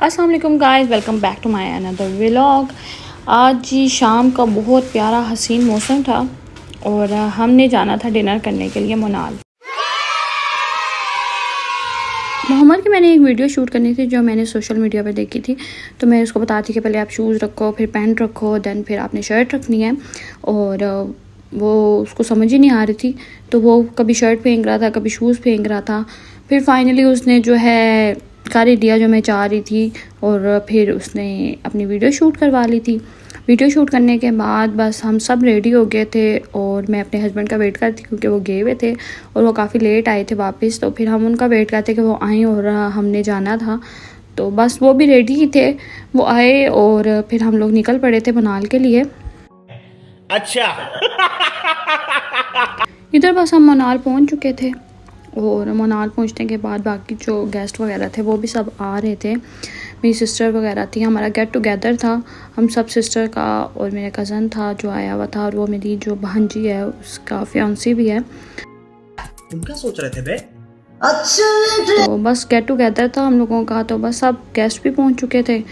अस्सलाम वालेकुम guys, welcome back to my another vlog. आज जी शाम का बहुत प्यारा हसीन मौसम था और हमने जाना था डिनर करने के लिए मनाल। मोहम्मद की मैंने एक वीडियो शूट करनी थी जो मैंने सोशल मीडिया पे देखी थी, तो मैं उसको बताती कि पहले आप शूज़ रखो, फिर पैंट रखो, दैन फिर आपने शर्ट रखनी है। और वो उसको समझ ही नहीं आ रही थी, तो वो कभी शर्ट फेंक रहा था, कभी शूज़ फेंक रहा था। फिर फाइनली उसने जो है कर ही दिया जो मैं चाह रही थी, और फिर उसने अपनी वीडियो शूट करवा ली थी। वीडियो शूट करने के बाद बस हम सब रेडी हो गए थे और मैं अपने हस्बैंड का वेट करती क्योंकि वो गए हुए थे और वो काफ़ी लेट आए थे वापस। तो फिर हम उनका वेट करते कि वो आए और हमने जाना था। तो बस वो भी रेडी ही थे, वो आए और फिर हम लोग निकल पड़े थे मनाल के लिए। अच्छा इधर बस हम मनाल पहुंच चुके थे और मनाल पहुंचने के बाद बाकी जो गेस्ट वगैरह थे वो भी सब आ रहे थे। मेरी सिस्टर वगैरह थी, हमारा गेट टुगेदर था हम सब सिस्टर का, और मेरा कज़न था जो आया हुआ था, और वो मेरी जो भांजी है उसका फियांसी भी है। तुम क्या सोच रहे थे बे? अच्छा, तो बस गेट टुगेदर था हम लोगों का। तो बस सब गेस्ट भी पहुंच चुके थे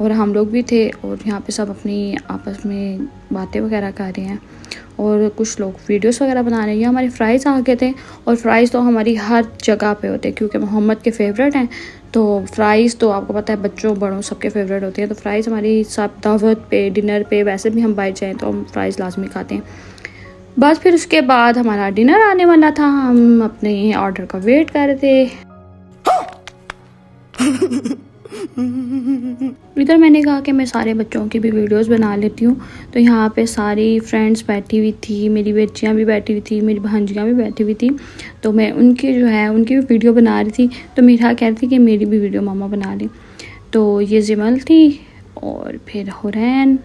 और हम लोग भी थे, और यहाँ पे सब अपनी आपस में बातें वगैरह कर रहे हैं और कुछ लोग वीडियोस वगैरह बना रहे हैं। हमारे फ्राइज़ आ गए थे, और फ्राइज़ तो हमारी हर जगह पे होते हैं क्योंकि मोहम्मद के फेवरेट हैं। तो फ्राइज़ तो आपको पता है बच्चों बड़ों सबके फेवरेट होते हैं। तो फ्राइज़ हमारी सब दावत पे, डिनर पे, वैसे भी हम बाहर जाएँ तो हम फ्राइज़ लाजमी खाते हैं। बस फिर उसके बाद हमारा डिनर आने वाला था, हम अपने ऑर्डर का वेट कर रहे थे। इधर मैंने कहा कि मैं सारे बच्चों की भी वीडियोस बना लेती हूँ। तो यहाँ पे सारी फ्रेंड्स बैठी हुई थी, मेरी बेटियाँ भी बैठी हुई थी, मेरी भांजियाँ भी बैठी हुई थी। तो मैं उनकी जो है उनकी भी वीडियो बना रही थी। तो मीरा कहती थी कि मेरी भी वीडियो मामा बना लें। तो ये जिमल थी और फिर हुरैन,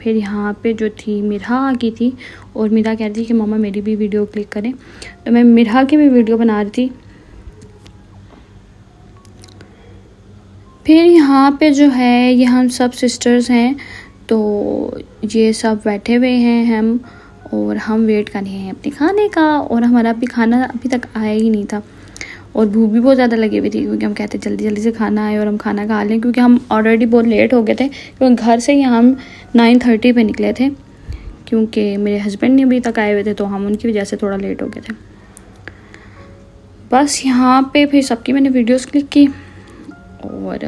फिर यहाँ पे जो थी मिरा आ गई थी, और मीरा कहती थी कि मामा मेरी भी वीडियो क्लिक करें। तो मैं मिरा की भी वीडियो बना रही थी। फिर यहाँ पे जो है ये हम सब सिस्टर्स हैं, तो ये सब बैठे हुए हैं हम, और हम वेट कर रहे हैं अपने खाने का, और हमारा भी खाना अभी तक आया ही नहीं था और भूख भी बहुत ज़्यादा लगी हुई थी क्योंकि हम कहते जल्दी जल्दी से खाना आए और हम खाना खा लें, क्योंकि हम ऑलरेडी बहुत लेट हो गए थे क्योंकि घर से ही हम 9:30 पे निकले थे क्योंकि मेरे हस्बैंड नहीं अभी तक आए हुए थे, तो हम उनकी वजह से थोड़ा लेट हो गए थे। बस यहाँ पे फिर सबकी मैंने वीडियोज़ क्लिक की, और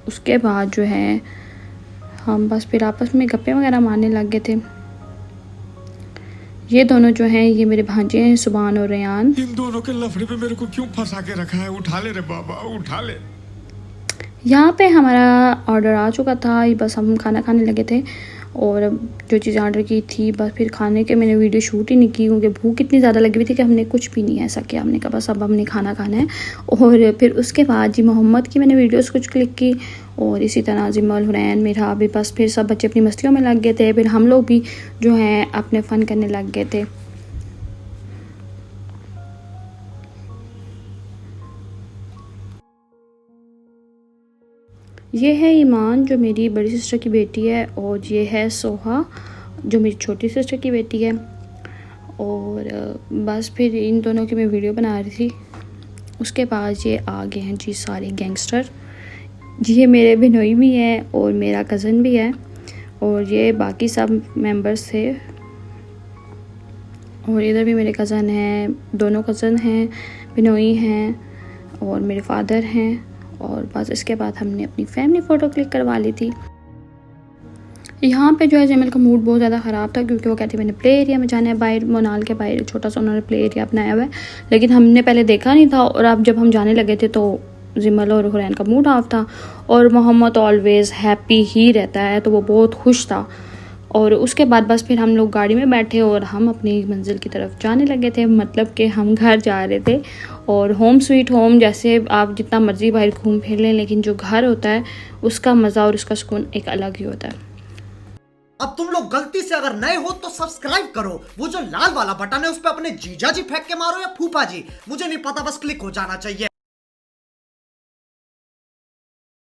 उसके बाद जो है हम बस फिर आपस में गप्पे वगैरह मारने लग गए थे। ये दोनों जो हैं ये मेरे भांजे हैं, सुबान और रेयान। इन दोनों के लफड़े पे मेरे को क्यों फंसा के रखा है? उठा ले रे बाबा, उठा ले। यहाँ पे हमारा ऑर्डर आ चुका था, बस हम खाना खाने लगे थे, और जो चीज़ ऑर्डर की थी बस फिर खाने के मैंने वीडियो शूट ही नहीं की क्योंकि भूख इतनी ज़्यादा लगी हुई थी कि हमने कुछ भी नहीं ऐसा किया। हमने कहा बस अब हमने खाना खाना है। और फिर उसके बाद जी मोहम्मद की मैंने वीडियोस कुछ क्लिक की, और इसी तरह जिमल, हुरैन, मेरा भी, बस फिर सब बच्चे अपनी मस्तियों में लग गए थे। फिर हम लोग भी जो हैं अपने फ़न करने लग गए थे। ये है ईमान जो मेरी बड़ी सिस्टर की बेटी है, और ये है सोहा जो मेरी छोटी सिस्टर की बेटी है। और बस फिर इन दोनों की मैं वीडियो बना रही थी। उसके बाद ये आ गए हैं जी सारे गैंगस्टर। ये मेरे बिनोई भी हैं और मेरा कज़न भी है, और ये बाकी सब मेंबर्स थे। और इधर भी मेरे कज़न हैं, दोनों कज़न हैं, बिनोई हैं और मेरे फादर हैं। और बस इसके बाद हमने अपनी फैमिली फ़ोटो क्लिक करवा ली थी। यहाँ पे जो है जमल का मूड बहुत ज़्यादा ख़राब था क्योंकि वो कहती मैंने प्ले एरिया में जाना है, बाहर मनाल के बाहर छोटा सा उन्होंने प्ले एरिया बनाया हुआ है, लेकिन हमने पहले देखा नहीं था। और अब जब हम जाने लगे थे तो जिमल और हुरैन का मूड ऑफ था, और मोहम्मद ऑलवेज़ हैप्पी ही रहता है तो वो बहुत खुश था। और उसके बाद बस फिर हम लोग गाड़ी में बैठे और हम अपनी मंजिल की तरफ जाने लगे थे, मतलब कि हम घर जा रहे थे। और होम स्वीट होम, जैसे आप जितना मर्ज़ी बाहर घूम फिर लें, लेकिन जो घर होता है उसका मज़ा और उसका सुकून एक अलग ही होता है। अब तुम लोग गलती से अगर नए हो तो सब्सक्राइब करो, वो जो लाल वाला बटन है उस पर अपने जीजा जी फेंक के मारो या फूफा जी, मुझे नहीं पता, बस क्लिक हो जाना चाहिए।